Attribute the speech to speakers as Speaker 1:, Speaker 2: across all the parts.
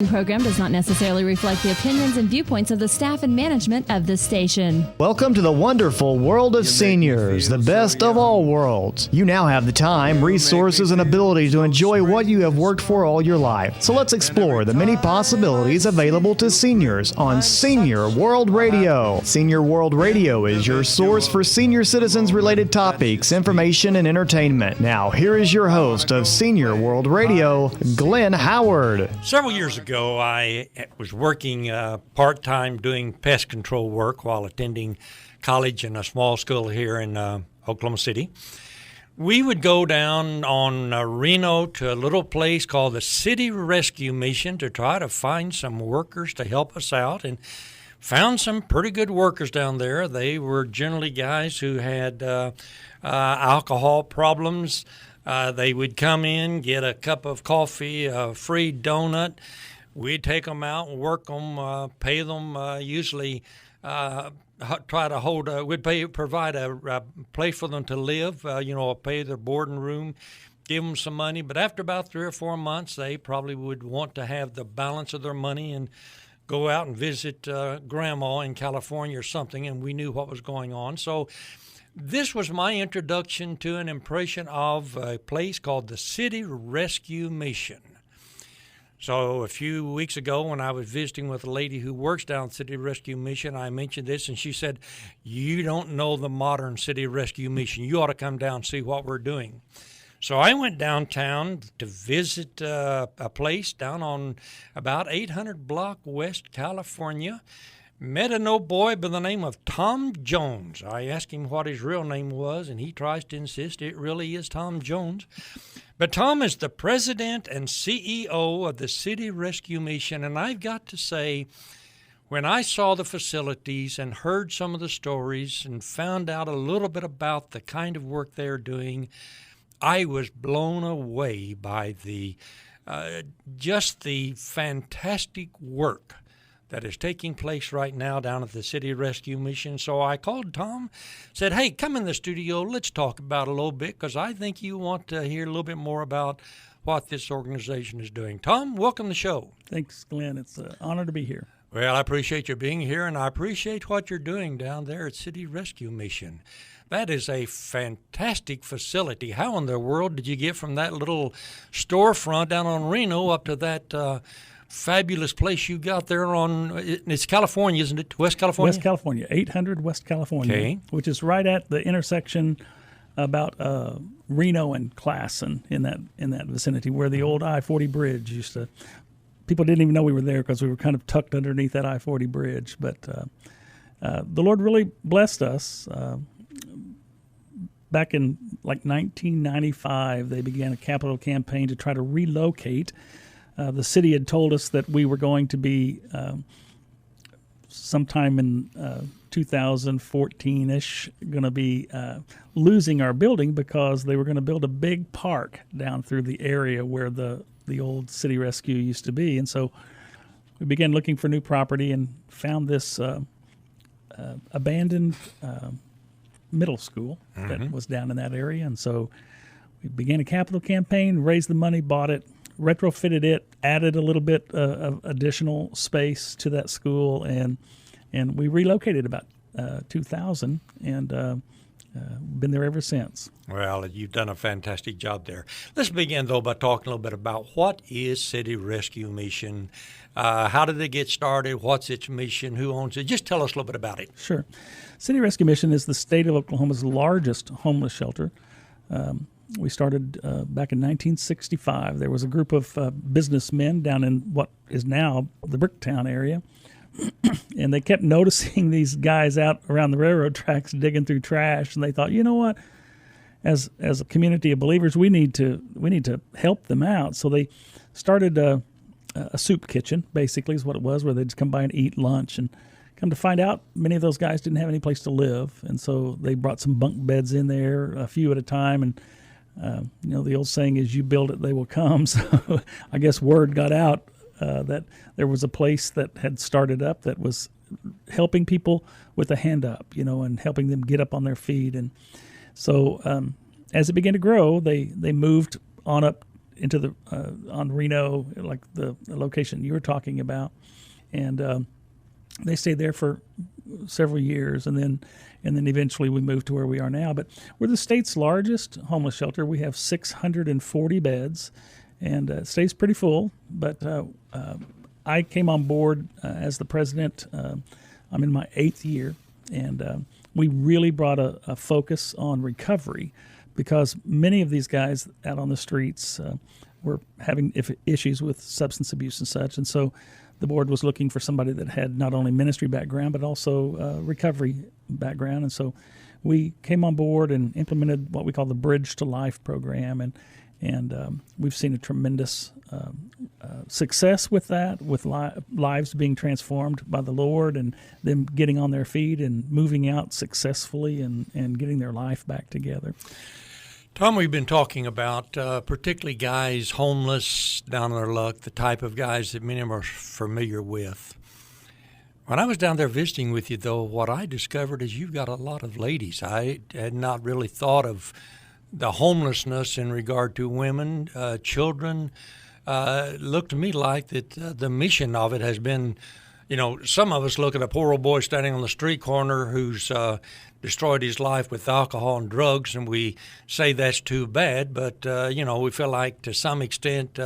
Speaker 1: Program does not necessarily reflect the opinions and viewpoints of the staff and management of this station.
Speaker 2: Welcome to the wonderful world of seniors, the best of all worlds. You now have the time, resources, and ability to enjoy what you have worked for all your life. So let's explore the many possibilities available to seniors on Senior World Radio. Senior World Radio is your source for senior citizens-related topics, information, and entertainment. Now, here is your host of Senior World Radio, Glenn Howard.
Speaker 3: Several years ago, I was working part-time doing pest control work while attending college in a small school here in Oklahoma City. We would go down on Reno to a little place called the City Rescue Mission to try to find some workers to help us out, and found some pretty good workers down there. They were generally guys who had alcohol problems. They would come in, get a cup of coffee, a free donut. We'd take them out and work them, pay them, usually try to hold, provide a place for them to live, pay their board and room, give them some money. But after about 3 or 4 months, they probably would want to have the balance of their money and go out and visit Grandma in California or something, and we knew what was going on. So this was my introduction to an impression of a place called the City Rescue Mission. So a few weeks ago when I was visiting with a lady who works down at City Rescue Mission, I mentioned this, and she said, "You don't know the modern City Rescue Mission. You ought to come down and see what we're doing." So I went downtown to visit a place down on about 800 block West California. Met an old boy by the name of Tom Jones. I asked him what his real name was, and he tries to insist it really is Tom Jones. But Tom is the president and CEO of the City Rescue Mission, and I've got to say, when I saw the facilities and heard some of the stories and found out a little bit about the kind of work they're doing, I was blown away by just the fantastic work that is taking place right now down at the City Rescue Mission. So I called Tom, said, "Hey, come in the studio. Let's talk about it a little bit, because I think you want to hear a little bit more about what this organization is doing." Tom, welcome to the show.
Speaker 4: Thanks, Glenn. It's an honor to be here.
Speaker 3: Well, I appreciate you being here, and I appreciate what you're doing down there at City Rescue Mission. That is a fantastic facility. How in the world did you get from that little storefront down on Reno up to that fabulous place you got there it's California, isn't it? West California?
Speaker 4: West California, 800 West California,
Speaker 3: okay,
Speaker 4: which is right at the intersection about Reno and Classen in that vicinity, where the old I-40 bridge used to. People didn't even know we were there because we were kind of tucked underneath that I-40 bridge. But the Lord really blessed us. Back in like 1995, they began a capital campaign to try to relocate. The city had told us that we were going to be sometime in 2014-ish going to be losing our building because they were going to build a big park down through the area where the old City Rescue used to be. And so we began looking for new property and found this abandoned middle school that was down in that area. And so we began a capital campaign, raised the money, bought it, retrofitted it, added a little bit of additional space to that school, and we relocated about 2000, and been there ever since.
Speaker 3: Well, you've done a fantastic job there. Let's begin, though, by talking a little bit about what is City Rescue Mission. How did it get started? What's its mission? Who owns it? Just tell us a little bit about it.
Speaker 4: Sure. City Rescue Mission is the state of Oklahoma's largest homeless shelter. We started back in 1965. There was a group of businessmen down in what is now the Bricktown area, and they kept noticing these guys out around the railroad tracks digging through trash, and they thought, you know what, as a community of believers, we need to help them out. So they started a soup kitchen, basically, is what it was, where they'd just come by and eat lunch. And come to find out, many of those guys didn't have any place to live, and so they brought some bunk beds in there, a few at a time, and the old saying is, you build it, they will come. So I guess word got out that there was a place that had started up that was helping people with a hand up, and helping them get up on their feet. And so as it began to grow, they moved on up into the on Reno, like the location you were talking about, and they stayed there for several years, and then eventually we moved to where we are now. But we're the state's largest homeless shelter. We have 640 beds, and it stays pretty full. But I came on board as the president. I'm in my 8th year, and we really brought a focus on recovery, because many of these guys out on the streets were having issues with substance abuse and such. And so the board was looking for somebody that had not only ministry background but also recovery background. And so we came on board and implemented what we call the Bridge to Life program. And we've seen a tremendous success with that, with lives being transformed by the Lord, and them getting on their feet and moving out successfully and getting their life back together.
Speaker 3: Tom, we've been talking about particularly guys homeless, down on their luck, the type of guys that many of them are familiar with. When I was down there visiting with you, though, what I discovered is you've got a lot of ladies. I had not really thought of the homelessness in regard to women, children. Looked to me like that the mission of it has been, some of us look at a poor old boy standing on the street corner who's destroyed his life with alcohol and drugs, and we say that's too bad, but, we feel like to some extent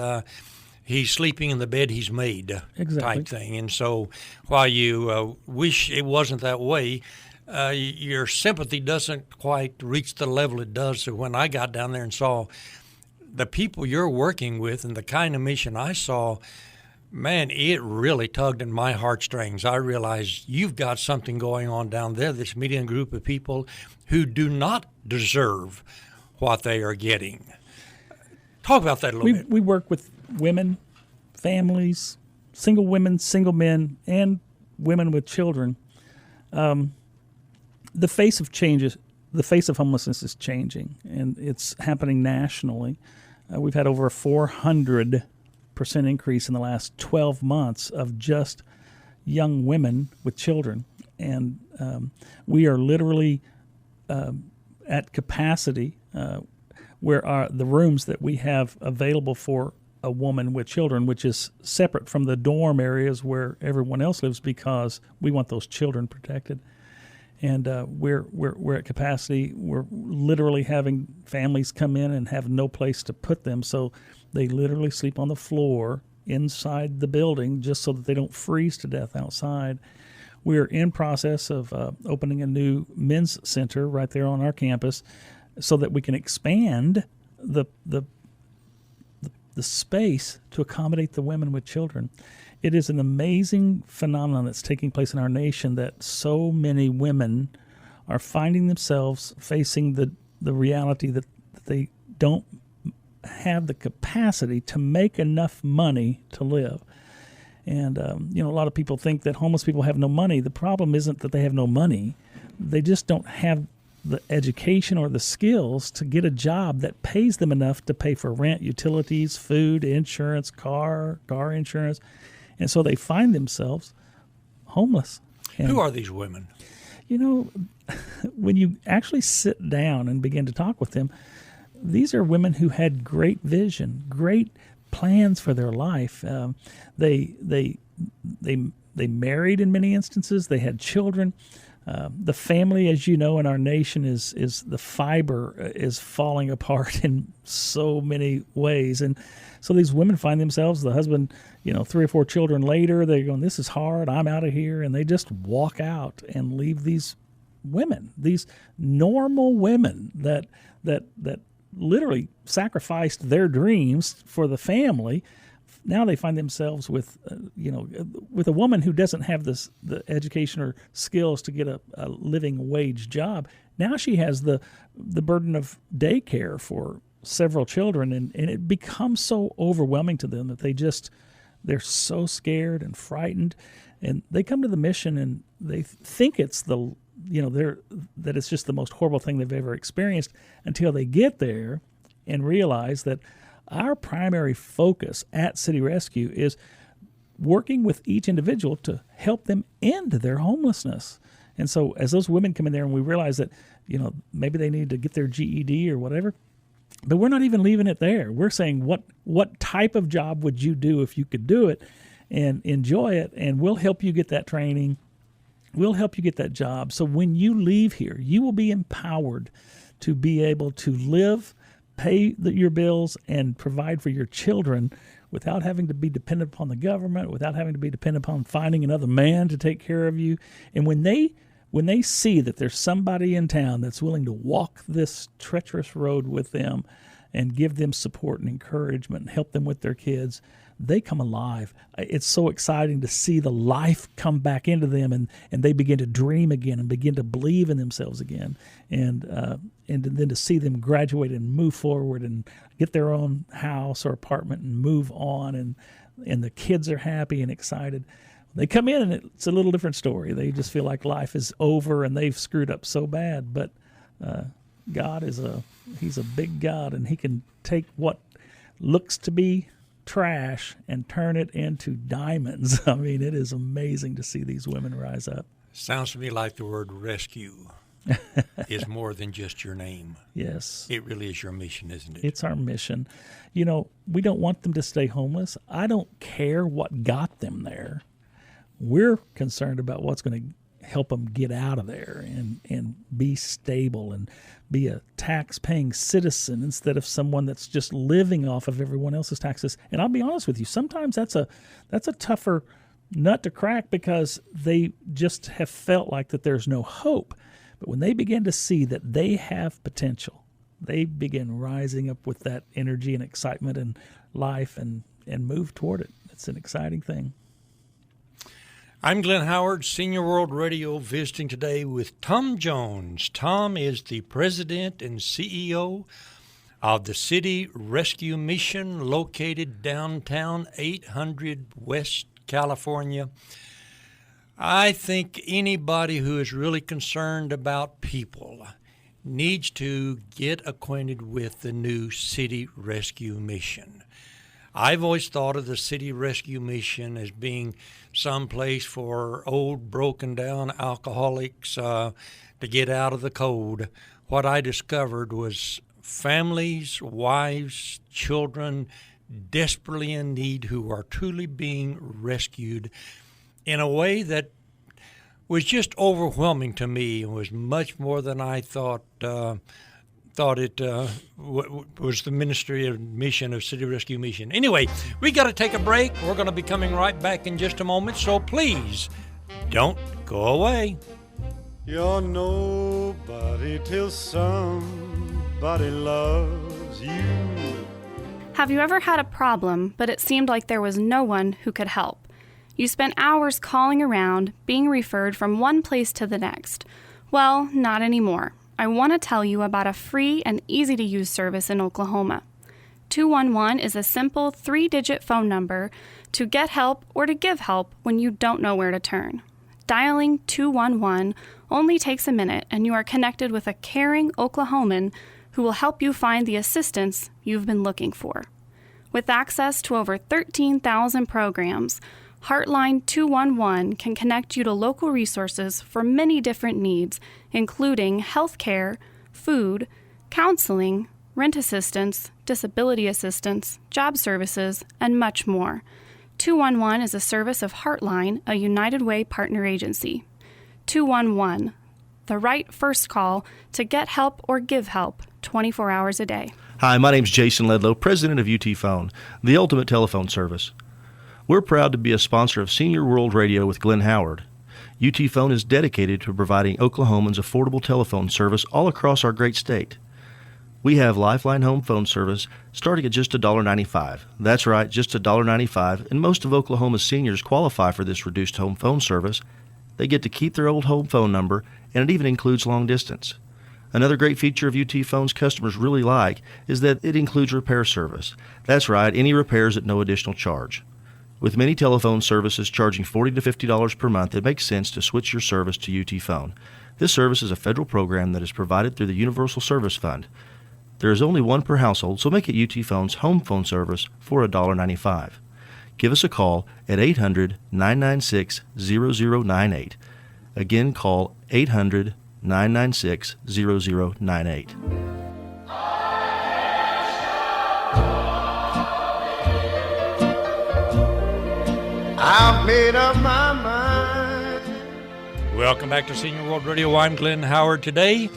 Speaker 3: he's sleeping in the bed he's made, type thing. And so while you wish it wasn't that way, your sympathy doesn't quite reach the level it does. So when I got down there and saw the people you're working with and the kind of mission I saw, man, it really tugged at my heartstrings. I realized you've got something going on down there, this median group of people who do not deserve what they are getting. Talk about that a little bit.
Speaker 4: We work with women, families, single women, single men, and women with children. The face of homelessness is changing, and it's happening nationally. We've had over a 400% increase in the last 12 months of just young women with children. And we are literally at capacity where the rooms that we have available for a woman with children, which is separate from the dorm areas where everyone else lives, because we want those children protected. And we're at capacity. We're literally having families come in and have no place to put them, so they literally sleep on the floor inside the building just so that they don't freeze to death outside. We're in process of opening a new men's center right there on our campus, so that we can expand the space to accommodate the women with children. It is an amazing phenomenon that's taking place in our nation, that so many women are finding themselves facing the reality that they don't have the capacity to make enough money to live. And, a lot of people think that homeless people have no money. The problem isn't that they have no money. They just don't have the education or the skills to get a job that pays them enough to pay for rent, utilities, food, insurance, car insurance. And so they find themselves homeless. And,
Speaker 3: who are these women?
Speaker 4: When you actually sit down and begin to talk with them, these are women who had great vision, great plans for their life. They married in many instances. They had children. The family, as you know, in our nation is the fiber is falling apart in so many ways. And so these women find themselves, the husband, 3 or 4 children later, they're going, this is hard, I'm out of here. And they just walk out and leave these women, these normal women that literally sacrificed their dreams for the family. Now they find themselves with a woman who doesn't have the education or skills to get a living wage job. Now she has the burden of daycare for several children, and it becomes so overwhelming to them that they're so scared and frightened, and they come to the mission and they think it's that it's just the most horrible thing they've ever experienced, until they get there and realize that our primary focus at City Rescue is working with each individual to help them end their homelessness. And so as those women come in there and we realize that, maybe they need to get their GED or whatever, But we're not even leaving it there. We're saying what type of job would you do if you could do it and enjoy it, and we'll help you get that training. We'll help you get that job. So when you leave here, you will be empowered to be able to live, pay your bills, and provide for your children without having to be dependent upon the government, without having to be dependent upon finding another man to take care of you. And when they see that there's somebody in town that's willing to walk this treacherous road with them and give them support and encouragement and help them with their kids, they come alive. It's so exciting to see the life come back into them, and they begin to dream again and begin to believe in themselves again, and then to see them graduate and move forward and get their own house or apartment and move on, and the kids are happy and excited. They come in and it's a little different story. They just feel like life is over and they've screwed up so bad. But God He's a big God, and He can take what looks to be trash and turn it into diamonds. I mean, it is amazing to see these women rise up.
Speaker 3: Sounds to me like the word rescue is more than just your name.
Speaker 4: Yes.
Speaker 3: It really is your mission, isn't it?
Speaker 4: It's our mission. You know, we don't want them to stay homeless. I don't care what got them there. We're concerned about what's going to help them get out of there and be stable and be a tax-paying citizen instead of someone that's just living off of everyone else's taxes. And I'll be honest with you, sometimes that's a tougher nut to crack because they just have felt like that there's no hope. But when they begin to see that they have potential, they begin rising up with that energy and excitement and life and move toward it. It's an exciting thing.
Speaker 3: I'm Glenn Howard, Senior World Radio, visiting today with Tom Jones. Tom is the president and CEO of the City Rescue Mission, located downtown 800 West California. I think anybody who is really concerned about people needs to get acquainted with the new City Rescue Mission. I've always thought of the City Rescue Mission as being some place for old, broken-down alcoholics to get out of the cold. What I discovered was families, wives, children desperately in need who are truly being rescued in a way that was just overwhelming to me. It was much more than I thought it was the Ministry of Mission of City Rescue Mission. Anyway, we got to take a break. We're going to be coming right back in just a moment, so please don't go away.
Speaker 5: You're nobody till somebody loves you.
Speaker 6: Have you ever had a problem, but it seemed like there was no one who could help? You spent hours calling around, being referred from one place to the next. Well, not anymore. I want to tell you about a free and easy-to-use service in Oklahoma. 211 is a simple 3-digit phone number to get help or to give help when you don't know where to turn. Dialing 211 only takes a minute, and you are connected with a caring Oklahoman who will help you find the assistance you've been looking for. With access to over 13,000 programs, Heartline 211 can connect you to local resources for many different needs, including health care, food, counseling, rent assistance, disability assistance, job services, and much more. 211 is a service of Heartline, a United Way partner agency. 211, the right first call to get help or give help 24 hours a day.
Speaker 7: Hi, my name's Jason Ledlow, president of UT Phone, the ultimate telephone service. We're proud to be a sponsor of Senior World Radio with Glenn Howard. UT Phone is dedicated to providing Oklahomans affordable telephone service all across our great state. We have Lifeline Home Phone service starting at just $1.95. That's right, just $1.95, and most of Oklahoma's seniors qualify for this reduced home phone service. They get to keep their old home phone number, and it even includes long distance. Another great feature of UT Phone's customers really like is that it includes repair service. That's right, any repairs at no additional charge. With many telephone services charging $40 to $50 per month, it makes sense to switch your service to UT Phone. This service is a federal program that is provided through the Universal Service Fund. There is only one per household, so make it UT Phone's home phone service for $1.95. Give us a call at 800-996-0098. Again, call 800-996-0098.
Speaker 5: I've made up my mind.
Speaker 3: Welcome back to Senior World Radio. I'm Glenn Howard. Today,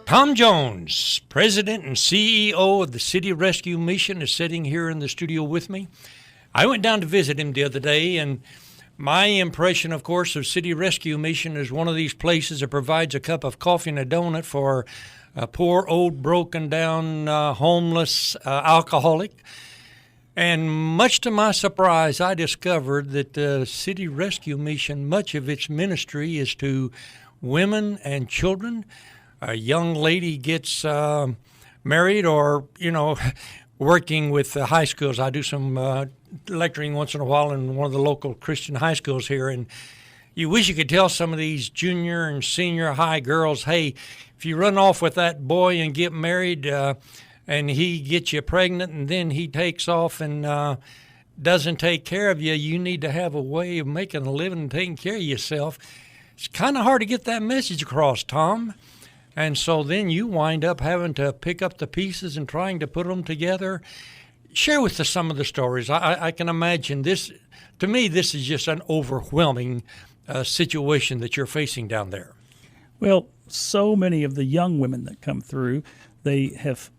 Speaker 3: Tom Jones, President and CEO of the City Rescue Mission, is sitting here in the studio with me. I went down to visit him the other day, and my impression, of course, of City Rescue Mission is one of these places that provides a cup of coffee and a donut for a poor, old, broken-down, homeless alcoholic. And much to my surprise, I discovered that the City Rescue Mission, much of its ministry is to women and children. A young lady gets married or, working with the high schools. I do some lecturing once in a while in one of the local Christian high schools here, and you wish you could tell some of these junior and senior high girls, hey, if you run off with that boy and get married, and he gets you pregnant and then he takes off and doesn't take care of you, you need to have a way of making a living and taking care of yourself. It's kind of hard to get that message across, Tom. And so then you wind up having to pick up the pieces and trying to put them together. Share with us some of the stories. I can imagine this. To me, this is just an overwhelming situation that you're facing down there. Well,
Speaker 4: So many of the young women that come through, they have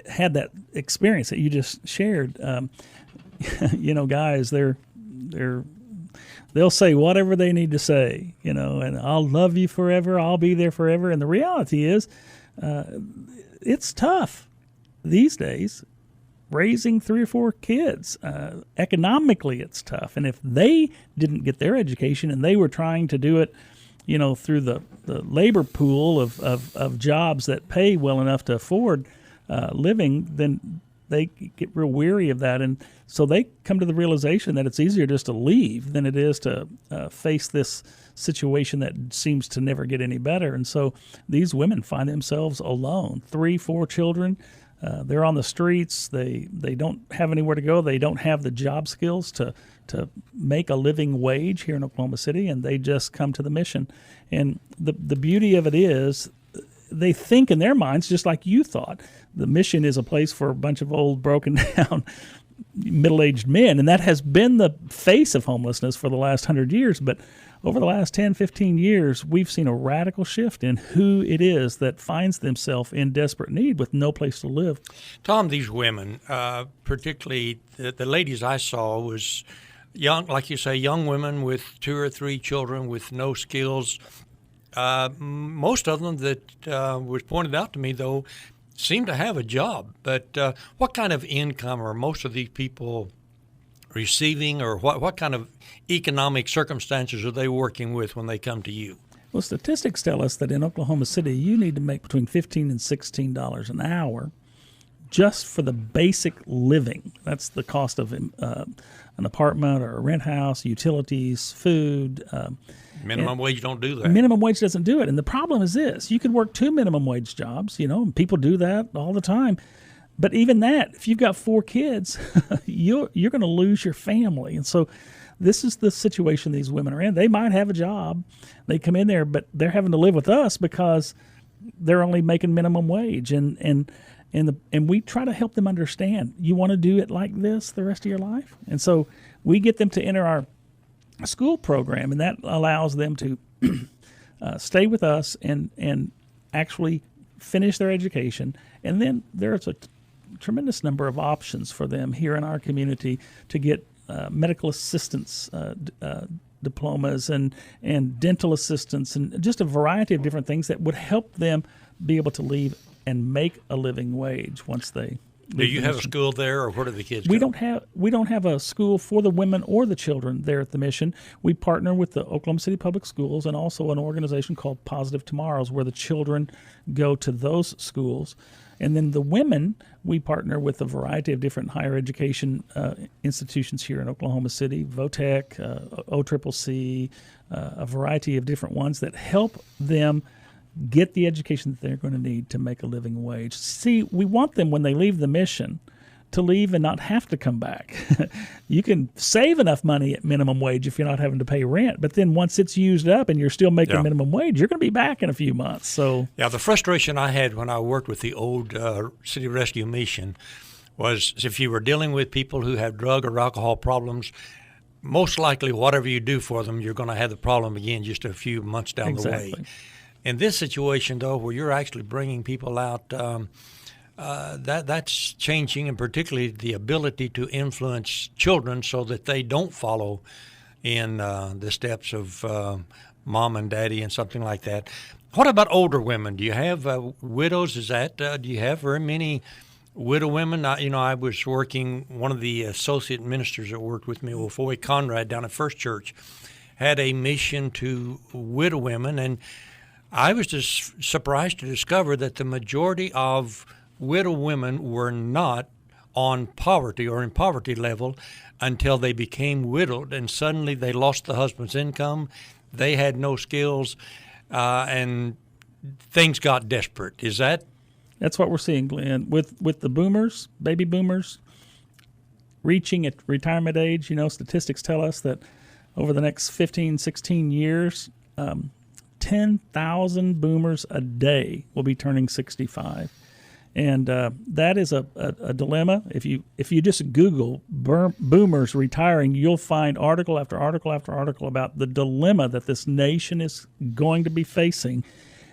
Speaker 4: had that experience that you just shared. Guys, they'll say whatever they need to say, and I'll love you forever. I'll be there forever. And the reality is, it's tough these days raising 3 or 4 kids. Economically, it's tough. And if they didn't get their education and they were trying to do it, through the labor pool of jobs that pay well enough to afford living, then they get real weary of that. And so they come to the realization that it's easier just to leave than it is to face this situation that seems to never get any better. And so these women find themselves alone, 3, 4 children. They're on the streets. They don't have anywhere to go. They don't have the job skills to make a living wage here in Oklahoma City, and they just come to the mission. And the beauty of it is they think in their minds just like you thought. The mission is a place for a bunch of old, broken down, middle-aged men, and that has been the face of homelessness for the last 100 years. But over the last 10, 15 years, we've seen a radical shift in who it is that finds themselves in desperate need with no place to live.
Speaker 3: Tom, these women, particularly the ladies I saw, was young, like you say, young women with 2 or 3 children with no skills. Most of them that was pointed out to me, though, seem to have a job. But what kind of income are most of these people receiving, or what kind of economic circumstances are they working with when they come to you?
Speaker 4: Well, statistics tell us that in Oklahoma City, you need to make between $15 and $16 an hour just for the basic living. That's the cost of an apartment or a rent house, utilities, food.
Speaker 3: Minimum wage don't do that.
Speaker 4: Minimum wage doesn't do it. And the problem is this. You could work 2 minimum wage jobs, and people do that all the time. But even that, if you've got 4 kids, you're going to lose your family. And so this is the situation these women are in. They might have a job. They come in there, but they're having to live with us because they're only making minimum wage. And we try to help them understand, you want to do it like this the rest of your life? And so we get them to enter our school program, and that allows them to stay with us and actually finish their education. And then there's a tremendous number of options for them here in our community to get medical assistance diplomas and dental assistance and just a variety of different things that would help them be able to leave and make a living wage once they leave.
Speaker 3: Do you have a school there, or where do the kids go?
Speaker 4: We don't have a school for the women or the children there at the mission. We partner with the Oklahoma City Public Schools and also an organization called Positive Tomorrows, where the children go to those schools. And then the women, we partner with a variety of different higher education institutions here in Oklahoma City, VOTEC, OCCC, a variety of different ones that help them get the education that they're going to need to make a living wage. See, we want them, when they leave the mission, to leave and not have to come back. You can save enough money at minimum wage if you're not having to pay rent, but then once it's used up and you're still making minimum wage, you're going to be back in a few months. So
Speaker 3: the frustration I had when I worked with the old City Rescue Mission was if you were dealing with people who have drug or alcohol problems, most likely whatever you do for them, you're going to have the problem again just a few months down the way. In this situation, though, where you're actually bringing people out, that's changing, and particularly the ability to influence children so that they don't follow in the steps of mom and daddy and something like that. What about older women? Do you have widows? Do you have very many widow women? I was working, one of the associate ministers that worked with me, Foy Conrad, down at First Church, had a mission to widow women, and I was just surprised to discover that the majority of widow women were not on poverty or in poverty level until they became widowed, and suddenly they lost the husband's income. They had no skills, and things got desperate. Is that?
Speaker 4: That's what we're seeing, Glenn, with the boomers, baby boomers, reaching at retirement age. Statistics tell us that over the next 15, 16 years, 10,000 boomers a day will be turning 65. And that is a dilemma. If you just Google boomers retiring, you'll find article after article after article about the dilemma that this nation is going to be facing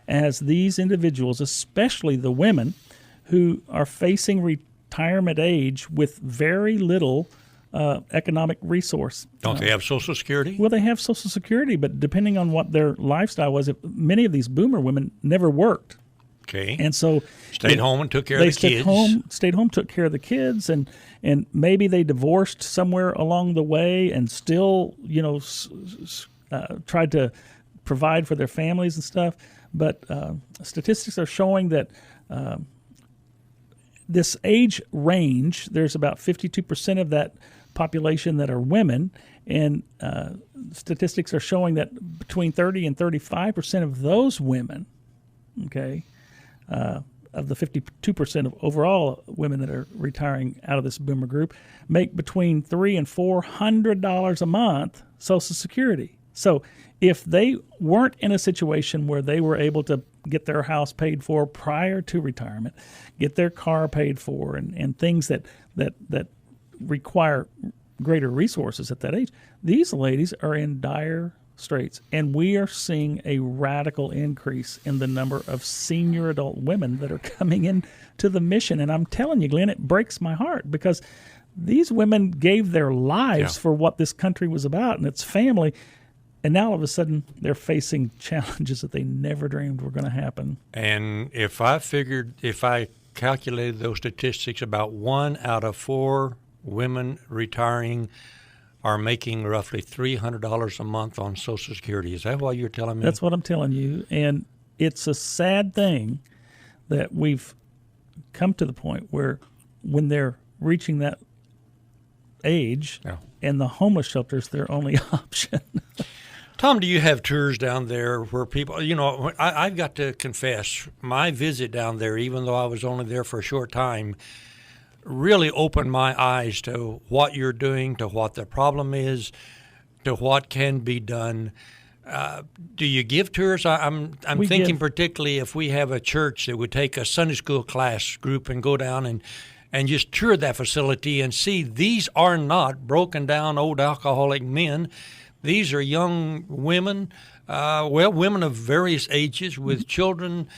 Speaker 4: as these individuals, especially the women who are facing retirement age with very little economic resource.
Speaker 3: Don't they have Social Security?
Speaker 4: Well, they have Social Security, but depending on what their lifestyle was, many of these boomer women never worked.
Speaker 3: Okay.
Speaker 4: And so
Speaker 3: stayed home and took care of the kids.
Speaker 4: Stayed home, took care of the kids, and maybe they divorced somewhere along the way, and still, tried to provide for their families and stuff. But statistics are showing that this age range, there's about 52% of that population that are women, and statistics are showing that between 30 and 35% of those women, of the 52% of overall women that are retiring out of this boomer group, make between $300 and $400 a month Social Security. So if they weren't in a situation where they were able to get their house paid for prior to retirement, get their car paid for, and things that require greater resources at that age, these ladies are in dire straits. And we are seeing a radical increase in the number of senior adult women that are coming into the mission. And I'm telling you, Glenn, it breaks my heart because these women gave their lives for what this country was about and its family. And now all of a sudden they're facing challenges that they never dreamed were going to happen.
Speaker 3: And if I calculated those statistics, about 1 out of 4 women retiring are making roughly $300 a month on Social Security. Is that what you're telling me?
Speaker 4: That's what I'm telling you. And it's a sad thing that we've come to the point where when they're reaching that age and the homeless shelter's their only option.
Speaker 3: Tom, do you have tours down there where people, I've got to confess, my visit down there, even though I was only there for a short time, really opened my eyes to what you're doing, to what the problem is, to what can be done. Do you give tours? I'm thinking particularly if we have a church that would take a Sunday school class group and go down and just tour that facility and see these are not broken down old alcoholic men. These are young women, women of various ages with children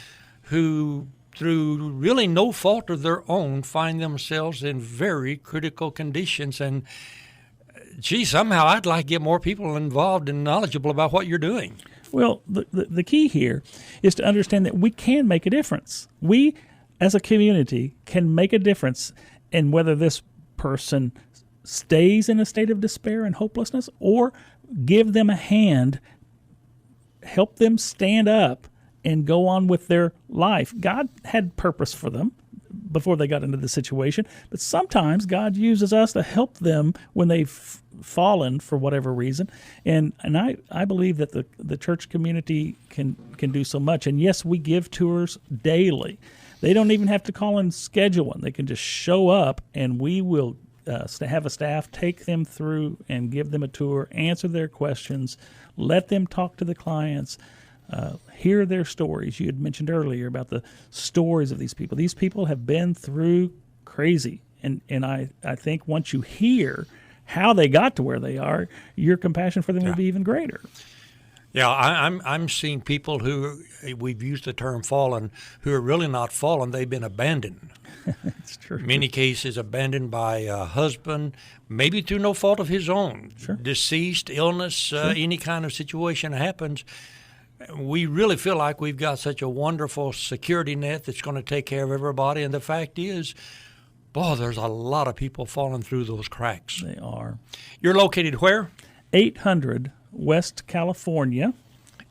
Speaker 3: who, through really no fault of their own, find themselves in very critical conditions. And, somehow I'd like to get more people involved and knowledgeable about what you're doing.
Speaker 4: Well, the key here is to understand that we can make a difference. We, as a community, can make a difference in whether this person stays in a state of despair and hopelessness or give them a hand, help them stand up and go on with their life. God had purpose for them before they got into the situation, but sometimes God uses us to help them when they've fallen for whatever reason. And I believe that the church community can do so much. And yes, we give tours daily. They don't even have to call and schedule one. They can just show up and we will have a staff take them through and give them a tour, answer their questions, let them talk to the clients, hear their stories. You had mentioned earlier about the stories of these people. These people have been through crazy. And I think once you hear how they got to where they are, your compassion for them will be even greater.
Speaker 3: Yeah, I'm seeing people who, we've used the term fallen, who are really not fallen. They've been abandoned.
Speaker 4: It's true.
Speaker 3: In many cases, abandoned by a husband, maybe through no fault of his own.
Speaker 4: Sure.
Speaker 3: Deceased, illness, any kind of situation happens. We really feel like we've got such a wonderful security net that's going to take care of everybody. And the fact is, boy, there's a lot of people falling through those cracks.
Speaker 4: They are.
Speaker 3: You're located where?
Speaker 4: 800 West California.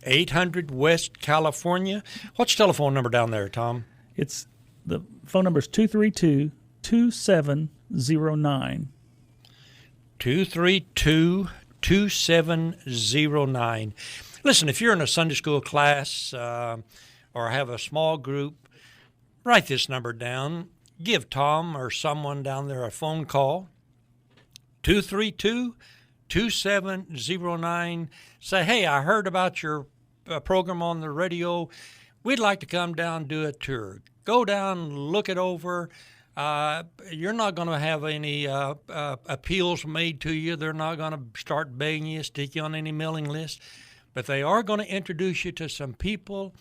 Speaker 3: 800 West California. What's the telephone number down there, Tom?
Speaker 4: The phone number is 232-2709.
Speaker 3: 232-2709. Listen, if you're in a Sunday school class or have a small group, write this number down. Give Tom or someone down there a phone call. 232-2709. Say, hey, I heard about your program on the radio. We'd like to come down and do a tour. Go down, look it over. You're not going to have any appeals made to you. They're not going to start begging you, stick you on any mailing list. But they are going to introduce you to some people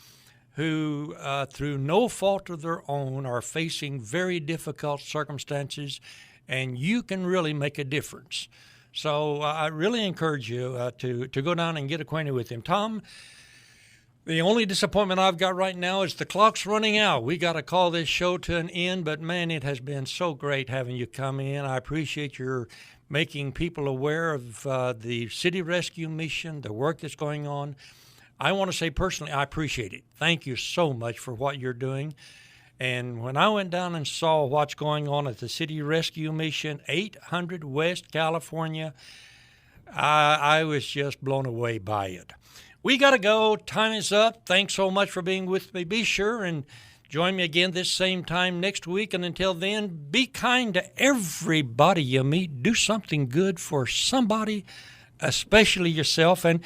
Speaker 3: who, through no fault of their own, are facing very difficult circumstances, and you can really make a difference. So I really encourage you to go down and get acquainted with him. Tom, the only disappointment I've got right now is the clock's running out. We got to call this show to an end, but man, it has been so great having you come in. I appreciate your making people aware of the City Rescue Mission, the work that's going on. I want to say personally, I appreciate it. Thank you so much for what you're doing. And when I went down and saw what's going on at the City Rescue Mission, 800 West California, I was just blown away by it. We got to go. Time is up. Thanks so much for being with me. Be sure and join me again this same time next week. And until then, be kind to everybody you meet. Do something good for somebody, especially yourself. And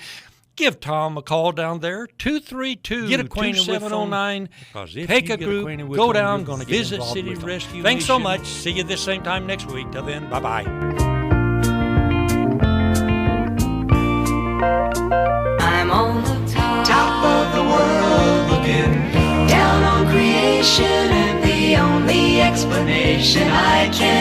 Speaker 3: give Tom a call down there, 232-2709. Take a group, go down, visit City Rescue. Thanks so much. See you this same time next week. Till then, bye-bye.
Speaker 8: I'm on the top of the world, looking down on creation, and the only explanation I can